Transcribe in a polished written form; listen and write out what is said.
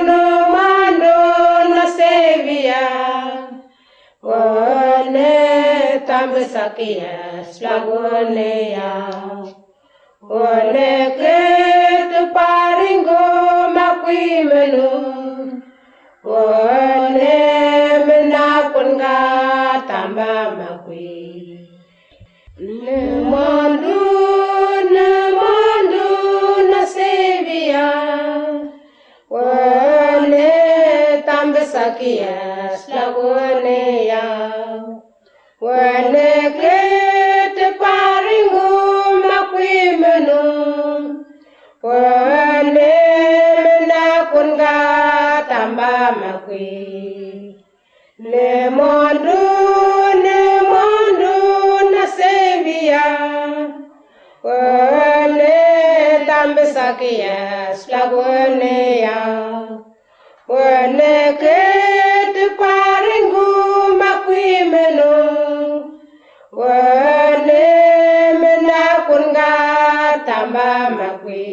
no mando na sevia. One tambesakia slagone ya. One ket paringo makwimenu. One menapunga tamba makwi. Ne mandu na sevia. One tambesakia slagone ya. One ket paringo makwimenu. One menapunga tamba makwi. Le mondu na sevia. One tambesakia slagone ya. One ket paringu makwimenu. One menakunga tamba makwi.